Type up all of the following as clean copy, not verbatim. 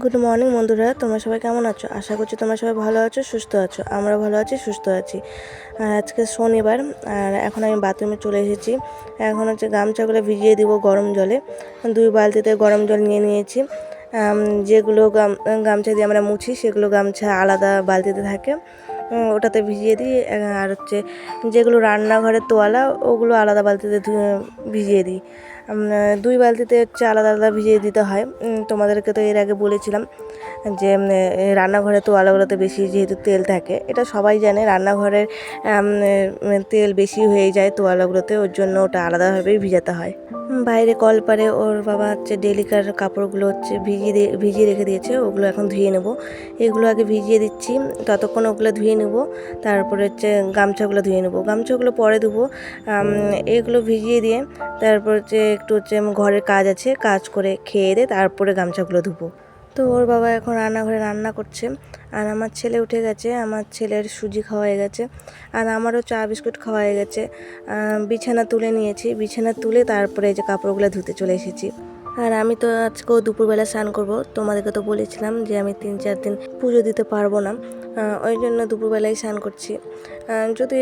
Good morning বন্ধুরা, তোমরা সবাই কেমন আছো? আশা করছি তোমরা সবাই ভালো আছো, সুস্থ আছো। আমরা ভালো আছি, সুস্থ আছি। আর আজকে শনিবার, আর এখন আমি বাথরুমে চলে এসেছি। এখন গামছাগুলো ভিজিয়ে দিব গরম জলে। 2 বালতিতে গরম জল নিয়ে নিয়েছি। যেগুলো গামছা দিয়ে আমরা মুছি সেগুলো গামছা আলাদা বালতিতে থাকে, ওটাতে ভিজিয়ে দিই। আর যেগুলো রান্নাঘরের তোয়ালা ওগুলো আলাদা বালতিতে ভিজিয়ে দিই। 2 বালতিতে আলাদা আলাদা ভিজিয়ে দিতে হয়। তোমাদেরকে তো এর আগে বলেছিলাম যে রান্নাঘরের তোয়ালাগুলোতে বেশি যেহেতু তেল থাকে, এটা সবাই জানে। রান্নাঘরের তেল বেশি হয়ে যায় তোয়ালাগুলোতে, ওর জন্য ওটা আলাদাভাবেই ভিজাতে হয়। বাইরে কলপারে ওর বাবা ডেলিকার কাপড়গুলো ভিজিয়ে রেখে দিয়েছে, ওগুলো এখন ধুয়ে নেব। এগুলো আগে ভিজিয়ে দিচ্ছি, ততক্ষণ ওগুলো ধুয়ে নেব। তারপরে গামছাগুলো ধুয়ে নেব, গামছাগুলো পরে ধুবো। এগুলো ভিজিয়ে দিয়ে তারপর একটু ঘরের কাজ আছে, কাজ করে খেয়ে দিয়ে তারপরে গামছাগুলো ধুবো। তো ওর বাবা এখন রান্নাঘরে রান্না করছে, আর আমার ছেলে উঠে গেছে। আমার ছেলের সুজি খাওয়া হয়ে গেছে, আর আমারও চা বিস্কুট খাওয়া হয়ে গেছে। বিছানা তুলে নিয়েছি, বিছানা তুলে তারপরে এই যে কাপড়গুলো ধুতে চলে এসেছি। আর আমি তো আজকেও দুপুরবেলা স্নান করব। তোমাদেরকে তো বলেছিলাম যে আমি 3-4 দিন পুজো দিতে পারবো না, ওই জন্য দুপুরবেলায় স্নান করছি। যদি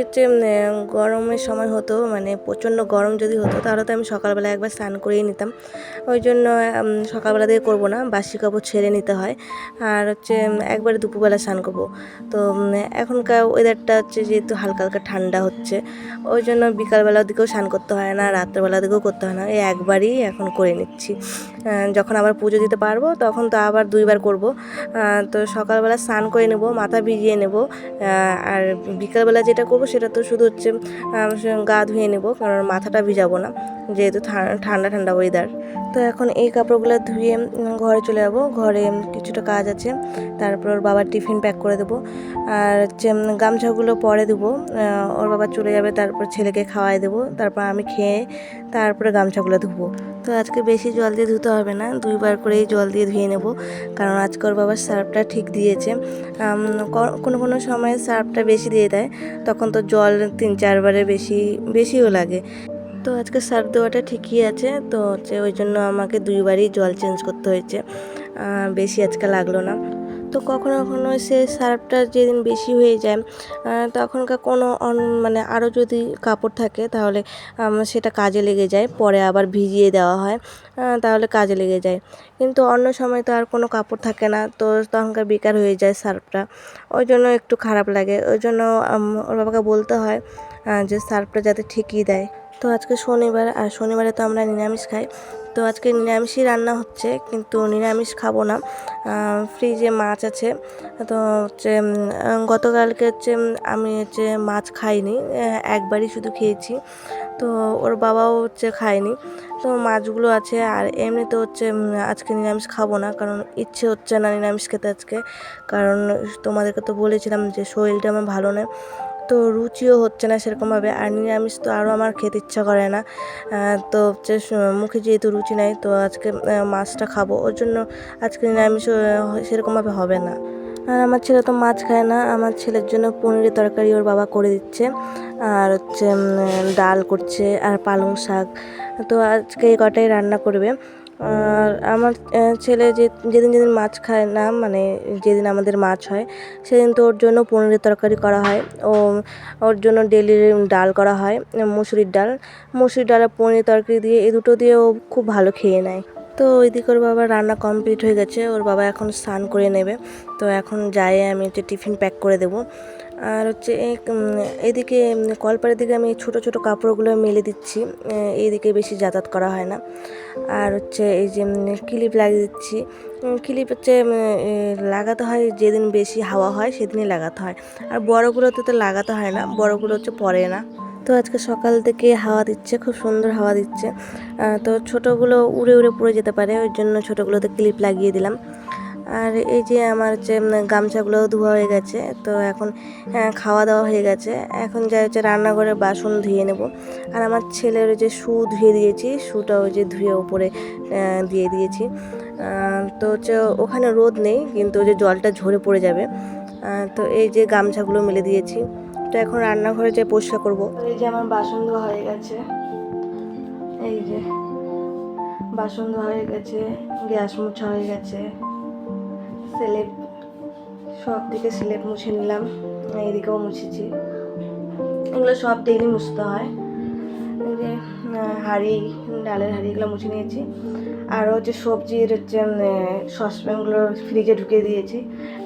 গরমের সময় হতো, মানে প্রচণ্ড গরম যদি হতো, তাহলে তো আমি সকালবেলা একবার স্নান করেই নিতাম। ওই জন্য সকালবেলা দিয়ে করবো না, বাসি কাপড় ছেড়ে নিতে হয়। আর একবারে দুপুরবেলা স্নান করবো। তো এখনকার ওয়েদারটা যেহেতু হালকা হালকা ঠান্ডা হচ্ছে, ওই জন্য বিকালবেলার দিকেও স্নান করতে হয় না, রাত্রেবেলার দিকেও করতে হয় না, এই একবারই এখন করে নিচ্ছি। যখন আবার পুজো দিতে পারবো তখন তো আবার 2বার করব। তো সকালবেলা স্নান করে নেব, মাথা ভিজিয়ে নেব। আর বিকালবেলা যেটা করব সেটা তো শুধু গা ধুয়ে নেব, কারণ মাথাটা ভিজাবো না, যেহেতু ঠান্ডা ঠান্ডা ওয়েদার। তো এখন এই কাপড়গুলো ধুয়ে ঘরে চলে যাবো। ঘরে কিছুটা কাজ আছে, তারপর ওর বাবার টিফিন প্যাক করে দেবো। আর গামছাগুলো পরে দেবো, ওর বাবা চলে যাবে, তারপর ছেলেকে খাওয়াই দেবো, তারপর আমি খেয়ে তারপরে গামছাগুলো ধুবো। তো আজকে বেশি জল দিয়ে ধুতে হবে না, 2বার করেই জল দিয়ে ধুয়ে নেব, কারণ আজকে ওর বাবার সার্ফটা ঠিক দিয়েছে। কোনো কোনো সময় সার্ফটা বেশি দিয়ে দেয়, তখন তো জল 3-4বারের বেশিও লাগে। তো আজকে সার্ফ দেওয়াটা ঠিকই আছে, তো ওই জন্য আমাকে 2বারই জল চেঞ্জ করতে হয়েছে, বেশি আজকে লাগলো না। তো কখনো কখনো সে সার্ফটা যেদিন বেশি হয়ে যায়, তখনকার কোনো মানে আরও যদি কাপড় থাকে তাহলে সেটা কাজে লেগে যায়, পরে আবার ভিজিয়ে দেওয়া হয়, তাহলে কাজে লেগে যায়। কিন্তু অন্য সময় তো আর কোনো কাপড় থাকে না, তো তখনকার বেকার হয়ে যায় সার্ফটা, ওই জন্য একটু খারাপ লাগে। ওই জন্য ওর বাবাকে বলতে হয় যে সার্ফটা যাতে ঠিকই দেয়। তো আজকে শনিবার, আর শনিবারে তো আমরা নিরামিষ খাই। তো আজকে নিরামিষই রান্না হচ্ছে, কিন্তু নিরামিষ খাবো না। ফ্রিজে মাছ আছে, তো গতকালকে আমি মাছ খাইনি, একবারই শুধু খেয়েছি। তো ওর বাবাও খায়নি, তো মাছগুলো আছে। আর এমনিতে আজকে নিরামিষ খাবো না, কারণ ইচ্ছে হচ্ছে না নিরামিষ খেতে আজকে, কারণ তোমাদেরকে তো বলেছিলাম যে শরীরটা আমার ভালো নয়, তো রুচিও হচ্ছে না সেরকমভাবে। আর নিরামিষ তো আরও আমার খেতে ইচ্ছা করে না, তো মুখে যেহেতু রুচি নাই, তো আজকে মাছটা খাবো, ওর জন্য আজকে নিরামিষ সেরকমভাবে হবে না। আর আমার ছেলে তো মাছ খায় না, আমার ছেলের জন্য পনিরের তরকারি ওর বাবা করে দিচ্ছে, আর ডাল করছে, আর পালং শাক। তো আজকে এই কটাই রান্না করবে। আর আমার ছেলে যেদিন যেদিন মাছ খায় না, মানে যেদিন আমাদের মাছ হয় সেদিন তো ওর জন্য পনিরের তরকারি করা হয়। ওর জন্য ডেলি ডাল করা হয়, মুসুরির ডাল আর পনির তরকারি দিয়ে, এই দুটো দিয়ে ও খুব ভালো খেয়ে নেয়। তো ওইদিকে ওর বাবা রান্না কমপ্লিট হয়ে গেছে, ওর বাবা এখন স্নান করে নেবে। তো এখন যাই আমি টিফিন প্যাক করে দেবো। আর এদিকে কলপাড়ের দিকে আমি ছোট ছোট কাপড়গুলো মেলে দিচ্ছি, এইদিকে বেশি যাতায়াত করা হয় না। আর এই যে ক্লিপ লাগিয়ে দিচ্ছি। ক্লিপ লাগাতে হয় যেদিন বেশি হাওয়া হয় সেদিনই লাগাতে হয়, আর বড়গুলোতে তো লাগাতে হয় না, বড়গুলো পড়ে না। তো আজকে সকাল থেকে হাওয়া দিচ্ছে, খুব সুন্দর হাওয়া দিচ্ছে। তো ছোটোগুলো উড়ে উড়ে পড়ে যেতে পারে, ওই জন্য ছোটোগুলোতে ক্লিপ লাগিয়ে দিলাম। আর এই যে আমার গামছাগুলো ধোয়া হয়ে গেছে, তো এখন খাওয়া দাওয়া হয়ে গেছে, এখন যা রান্নাঘরে বাসন ধুয়ে নেব। আর আমার ছেলের শু ধুয়ে দিয়েছি, শুটা ধুয়ে উপরে দিয়ে দিয়েছি। তো ওখানে রোদ নেই, কিন্তু জলটা ঝরে পড়ে যাবে। তো এই যে গামছাগুলো মেলে দিয়েছি, তো এখন রান্নাঘরে পরিষ্কার করব। এই যে আমার বাসন ধোয়া হয়ে গেছে, এই যে বাসন ধোয়া হয়ে গেছে, গ্যাস মোছা হয়ে গেছে, স্লেব সব দিকে স্লেব মুছে নিলাম, এইদিকেও মুছেছি। এগুলো সব ডেইলি মুছতে হয়। এই যে হাঁড়ি, ডালের হাঁড়ি এগুলো মুছে নিয়েছি। আর হচ্ছে সবজির হচ্ছে সসপ্যানগুলো ফ্রিজে ঢুকিয়ে দিয়েছি,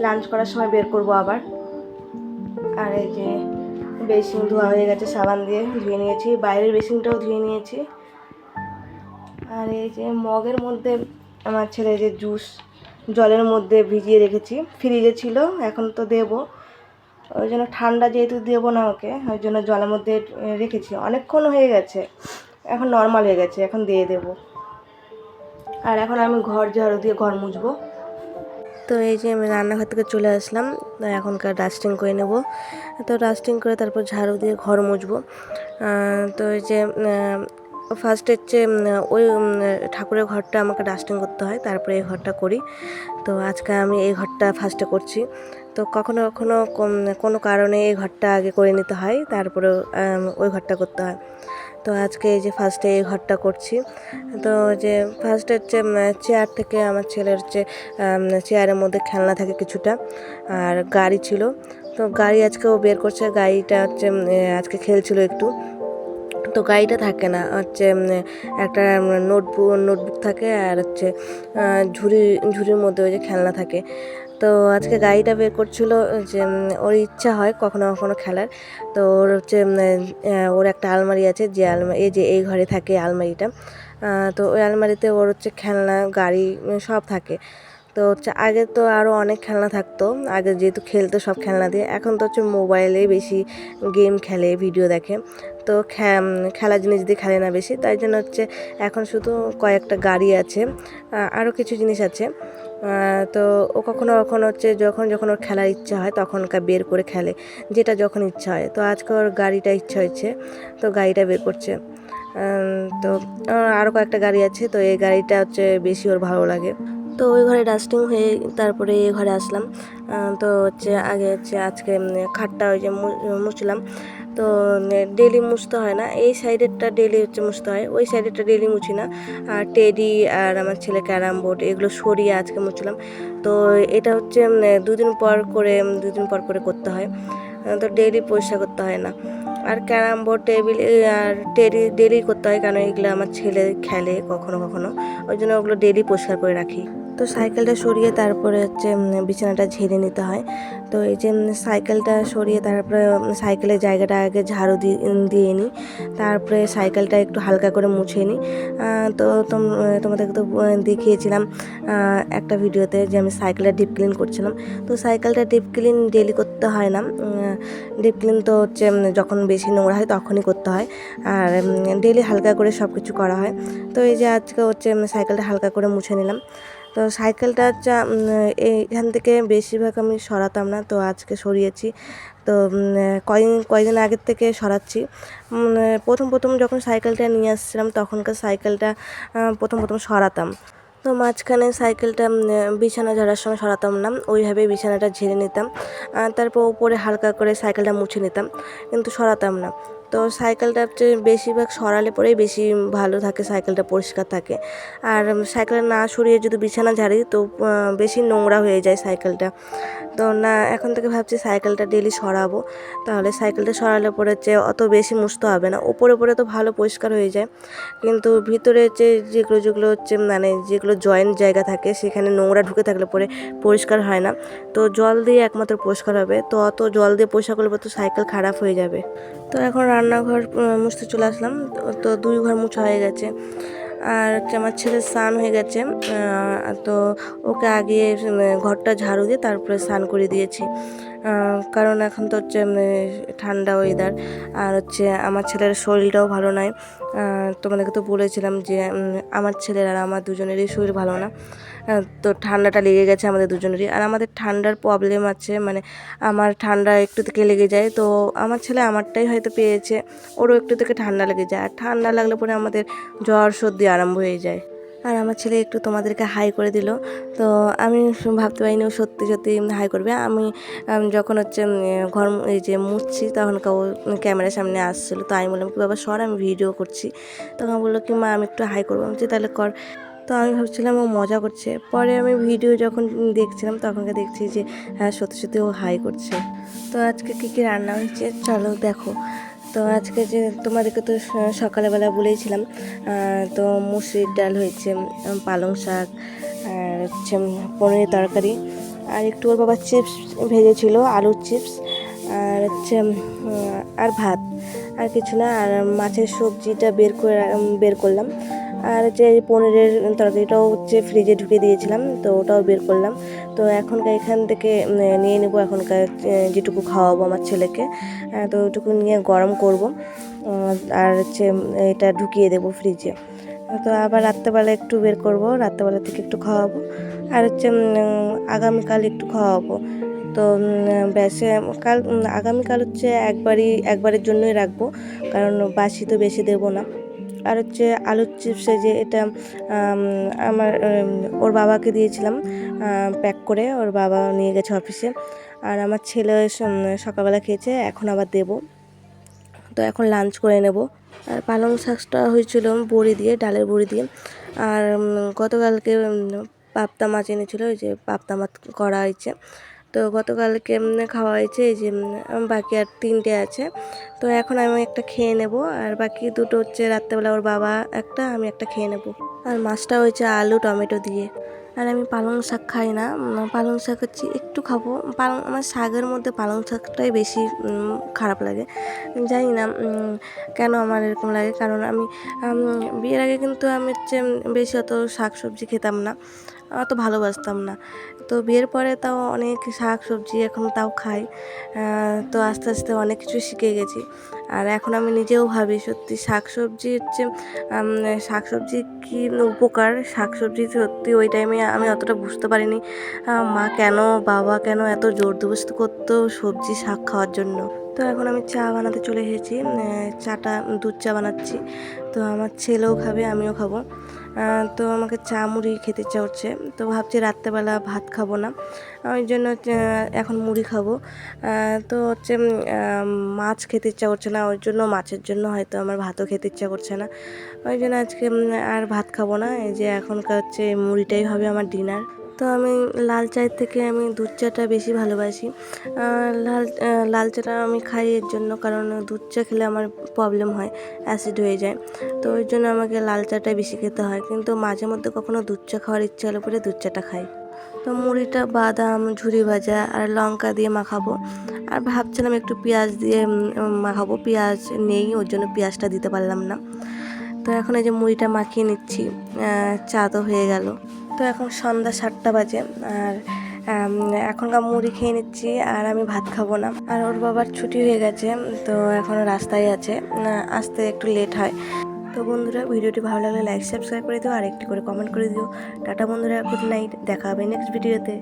লাঞ্চ করার সময় বের করব আবার। আর এই যে বেসিন ধোয়া হয়ে গেছে, সাবান দিয়ে ধুয়ে নিয়েছি, বাইরের বেসিনটাও ধুয়ে নিয়েছি। আর এই যে মগের মধ্যে আমার ছেলে যে জুস জলের মধ্যে ভিজিয়ে রেখেছি, ফ্রিজে ছিল, এখন তো দেবো, ওই জন্য ঠান্ডা যেহেতু দেবো না ওকে, ওই জন্য জলের মধ্যে রেখেছি। অনেকক্ষণ হয়ে গেছে, এখন নর্মাল হয়ে গেছে, এখন দিয়ে দেবো। আর এখন আমি ঘর ঝাড়ু দিয়ে ঘর মুছবো। তো এই যে আমি রান্নাঘর থেকে চলে আসলাম, এখনকার ডাস্টিং করে নেব। তো ডাস্টিং করে তারপর ঝাড়ু দিয়ে ঘর মুছবো। তো এই যে ফার্স্টে হচ্ছে ওই ঠাকুরের ঘরটা আমাকে ডাস্টিং করতে হয়, তারপরে এই ঘরটা করি। তো আজকে আমি এই ঘরটা ফার্স্টে করছি। তো কখনো কখনো কোনো কারণে এই ঘরটা আগে করে নিতে হয়, তারপরে ওই ঘরটা করতে হয়। তো আজকে এই যে ফার্স্টে এই ঘরটা করছি। তো যে ফার্স্টে হচ্ছে চেয়ার থেকে আমার ছেলের হচ্ছে চেয়ারের মধ্যে খেলনা থাকে কিছুটা, আর গাড়ি ছিল। তো গাড়ি আজকেও বের করছে, গাড়িটা হচ্ছে আজকে খেলছিল একটু। তো গাড়িটা থাকে না, হচ্ছে একটা নোটবুক থাকে, আর হচ্ছে ঝুড়ির মধ্যে ওই যে খেলনা থাকে। তো আজকে গাড়িটা বের করছিল, যে ওর ইচ্ছা হয় কখনো কখনো খেলার। তো ওর হচ্ছে ওর একটা আলমারি আছে, যে আলমারি এই যে এই ঘরে থাকে আলমারিটা। তো ওই আলমারিতে ওর হচ্ছে খেলনা গাড়ি সব থাকে। তো হচ্ছে আগে তো আরও অনেক খেলনা থাকতো, আগে যেহেতু খেলতো সব খেলনা দিয়ে, এখন তো হচ্ছে মোবাইলেই বেশি গেম খেলে, ভিডিও দেখে। তো খেলার জিনিস দিয়ে খেলে না বেশি, তাই জন্য হচ্ছে এখন শুধু কয়েকটা গাড়ি আছে, আরও কিছু জিনিস আছে। তো ও কখনো কখনো হচ্ছে যখন যখন ওর খেলার ইচ্ছা হয় তখনকার বের করে খেলে, যেটা যখন ইচ্ছা হয়। তো আজকে ওর গাড়িটা ইচ্ছা হয়েছে, তো গাড়িটা বের করছে। তো আরও কয়েকটা গাড়ি আছে, তো এই গাড়িটা হচ্ছে বেশি ওর ভালো লাগে। তো ওই ঘরে ডাস্টিং হয়ে তারপরে এই ঘরে আসলাম। তো হচ্ছে আগে হচ্ছে আজকে খাটটা ওই যে মুছলাম। তো ডেলি মুছতে হয় না, এই সাইডেরটা ডেলি হচ্ছে মুছতে হয়, ওই সাইডেরটা ডেলি মুছি না। আর টেডি আর আমার ছেলে ক্যারাম বোর্ড এগুলো সরিয়ে আজকে মুছলাম। তো এটা হচ্ছে দুদিন পর করে করতে হয়, তো ডেলি পরিষ্কার করতে হয় না। আর ক্যারাম বোর্ড টেবিল আর টেডি ডেলি করতে হয়, কারণ এগুলো আমার ছেলে খেলে কখনো কখনো, ওই জন্য ওগুলো ডেলি পরিষ্কার করে রাখি। তো সাইকেলটা সরিয়ে তারপরে হচ্ছে বিছানাটা ঝেড়ে নিতে হয়। তো এই যে সাইকেলটা সরিয়ে তারপরে সাইকেলের জায়গাটা আগে ঝাড়ু দিয়ে নিই, তারপরে সাইকেলটা একটু হালকা করে মুছে নিই। তো তোমাদেরকে তো দেখিয়েছিলাম একটা ভিডিওতে যে আমি সাইকেলটা ডিপ ক্লিন করছিলাম। তো সাইকেলটা ডিপ ক্লিন ডেলি করতে হয় না, ডিপ ক্লিন তো হচ্ছে যখন বেশি নোংরা হয় তখনই করতে হয়, আর ডেলি হালকা করে সব কিছু করা হয়। তো এই যে আজকে হচ্ছে সাইকেলটা হালকা করে মুছে নিলাম। তো সাইকেলটা এখান থেকে বেশিরভাগ আমি সরাতাম না, তো আজকে সরিয়েছি। তো কয়েকদিন আগের থেকে সরাচ্ছি। প্রথম যখন সাইকেলটা নিয়ে আসছিলাম তখনকার সাইকেলটা প্রথম সরাতাম। তো মাঝখানে সাইকেলটা বিছানা ঝাড়ার সময় সরাতাম না, ওইভাবে বিছানাটা ঝেড়ে নিতাম, তারপর উপরে হালকা করে সাইকেলটা মুছে নিতাম, কিন্তু সরাতাম না। তো সাইকেলটা হচ্ছে বেশিরভাগ সরালে পরেই বেশি ভালো থাকে, সাইকেলটা পরিষ্কার থাকে। আর সাইকেলটা না সরিয়ে যদি বিছানা ঝাড়ি তো বেশি নোংরা হয়ে যায় সাইকেলটা। তো না, এখন থেকে ভাবছি সাইকেলটা ডেলি সরাবো, তাহলে সাইকেলটা সরালে পরে হচ্ছে অত বেশি মুছতে হবে না, উপরে তো ভালো পরিষ্কার হয়ে যায়, কিন্তু ভিতরে যেগুলো হচ্ছে যেগুলো জয়েন্ট জায়গা থাকে সেখানে নোংরা ঢুকে থাকলে পরে পরিষ্কার হয় না। তো জল দিয়ে একমাত্র পরিষ্কার হবে, তো অত জল দিয়ে পরিষ্কার করলে তো সাইকেল খারাপ হয়ে যাবে। তো এখন রান্নাঘর মুছতে চলে আসলাম। তো 2 ঘর মুছা হয়ে গেছে। আর হচ্ছে আমার ছেলের স্নান হয়ে গেছে, তো ওকে আগে ঘরটা ঝাড়ু দিয়ে তারপরে স্নান করে দিয়েছি, কারণ এখন তো হচ্ছে ঠান্ডা ওয়েদার। আর হচ্ছে আমার ছেলের শরীরটাও ভালো নয়, তোমাদেরকে তো বলেছিলাম যে আমার ছেলের আর আমার দুজনেরই শরীর ভালো না। তো ঠান্ডাটা লেগে গেছে আমাদের দুজনেরই, আর আমাদের ঠান্ডার প্রবলেম আছে, আমার ঠান্ডা একটু থেকে লেগে যায়। তো আমার ছেলে আমারটাই হয়তো পেয়েছে, ওরও একটু থেকে ঠান্ডা লেগে যায়, আর ঠান্ডা লাগলে পরে আমাদের জ্বর সর্দি আরম্ভ হয়ে যায়। আর আমার ছেলে একটু তোমাদেরকে হাই করে দিল, তো আমি ভাবতে পারিনি ও সত্যি হাই করবে। আমি যখন হচ্ছে ঘর এই যে মুছছি তখন ও ক্যামেরার সামনে আসছিলো, তো আমি বললাম কি বাবা সর, আমি ভিডিও করছি। তখন বললো কি মা আমি একটু হাই করবো, আমি বলছি তাহলে কর। তো তো আমি ভাবছিলাম ও মজা করছে, পরে আমি ভিডিও যখন দেখছিলাম তখনকে দেখছি যে হ্যাঁ সত্যি সত্যি ও হাই করছে। তো আজকে কী কী রান্না হয়েছে চলো দেখো। তো আজকে যে তোমাদেরকে তো সকালবেলা বলেইছিলাম, তো মুসুরির ডাল হয়েছে, পালং শাক, আর হচ্ছে পনিরের তরকারি, আর একটু ওর বাবা চিপস ভেজেছিল, আলুর চিপস, আর হচ্ছে আর ভাত, আর কিছু না। আর মাছের সবজিটা বের করলাম, আর যে পনিরের তরকারিটাও হচ্ছে ফ্রিজে ঢুকে দিয়েছিলাম, তো ওটাও বের করলাম। তো এখনকার এখান থেকে নিয়ে নেবো, এখনকার যেটুকু খাওয়াবো আমার ছেলেকে, তো ওইটুকু নিয়ে গরম করব, আর হচ্ছে এটা ঢুকিয়ে দেবো ফ্রিজে। তো আবার রাত্রেবেলা একটু বের করব, রাত্রেবেলা থেকে একটু খাওয়াবো, আর হচ্ছে আগামীকাল একটু খাওয়াবো। তো ব্যাসে কাল আগামীকাল হচ্ছে একবারের জন্যই রাখবো, কারণ বাসি তো বেশি দেবো না। আর হচ্ছে আলুর চিপসে যে এটা আমার ওর বাবাকে দিয়েছিলাম প্যাক করে, ওর বাবা নিয়ে গেছে অফিসে, আর আমার ছেলে সকালবেলা খেয়েছে, এখন আবার দেবো। তো এখন লাঞ্চ করে নেব। আর পালং শাকটা হয়েছিল বড়ি দিয়ে, ডালের বড়ি দিয়ে। আর গতকালকে পাবদা মাছ এনেছিল, ওই যে পাবদা মাছ করা হয়েছে। তো গতকালকে খাওয়া হয়েছে, এই যে বাকি আর 3টে আছে। তো এখন আমি একটা খেয়ে নেব, আর বাকি 2টো হচ্ছে রাত্রেবেলা ওর বাবা একটা, আমি একটা খেয়ে নেব। আর মাছটা হয়েছে আলু টমেটো দিয়ে। আর আমি পালং শাক খাই না, পালং শাক হচ্ছে একটু খাবো, আমার শাকের মধ্যে পালং শাকটাই বেশি খারাপ লাগে। জানি না কেন আমার এরকম লাগে, কারণ আমি বিয়ের আগে কিন্তু আমি হচ্ছে বেশি অত শাক সবজি খেতাম না, অত ভালোবাসতাম না। তো বিয়ের পরে তাও অনেক শাক সবজি এখন তাও খাই। তো আস্তে আস্তে অনেক কিছু শিখে গেছি। আর এখন আমি নিজেও ভাবি সত্যি শাক সবজি হচ্ছে শাক সবজি কী উপকার, শাক সবজি সত্যি ওই টাইমে আমি অতটা বুঝতে পারিনি। মা কেন, বাবা কেন এত জোরজবরদস্তি করতো সবজি শাক খাওয়ার জন্য। তো এখন আমি চা বানাতে চলে এসেছি, চাটা দুধ চা বানাচ্ছি। তো আমার ছেলেও খাবে, আমিও খাবো। তো আমাকে চা মুড়ি খেতে ইচ্ছা হচ্ছে, তো ভাবছি রাত্রেবেলা ভাত খাবো না, ওই জন্য এখন মুড়ি খাবো। তো হচ্ছে মাছ খেতে ইচ্ছা করছে না, ওই জন্য মাছের জন্য হয়তো আমার ভাতও খেতে ইচ্ছা করছে না, ওই জন্য আজকে আর ভাত খাবো না। এই যে এখনকার হচ্ছে মুড়িটাই হবে আমার ডিনার। তো আমি লাল চায়ের থেকে আমি দুধ চাটা বেশি ভালোবাসি। লাল চাটা আমি খাই এর জন্য, কারণ দুধ চা খেলে আমার প্রবলেম হয়, অ্যাসিড হয়ে যায়। তো ওই জন্য আমাকে লাল চাটাই বেশি খেতে হয়, কিন্তু মাঝে মধ্যে কখনো দুধ চা খাওয়ার ইচ্ছা হলে পরে দুধ চাটা খাই। তো মুড়িটা বাদাম, ঝুরি ভাজা আর লঙ্কা দিয়ে মাখাবো, আর ভাবছিলাম একটু পেঁয়াজ দিয়ে মাখাবো, পেঁয়াজ নেই ওর জন্য পেঁয়াজটা দিতে পারলাম না। তো এখন এই যে মুড়িটা মাখিয়ে নিচ্ছি, চা তো হয়ে গেল। তো এখন সন্ধ্যা 7টা বাজে, আর এখনকার মুড়ি খেয়ে নিচ্ছি, আর আমি ভাত খাবো না। আর ওর বাবার ছুটি হয়ে গেছে, তো এখনও রাস্তায় আছে, আসতে একটু লেট হয়। তো বন্ধুরা, ভিডিওটি ভালো লাগলে লাইক সাবস্ক্রাইব করে দিও, আর একটি করে কমেন্ট করে দিও। টাটা বন্ধুরা, গুড নাইট, দেখা হবে নেক্সট ভিডিওতে।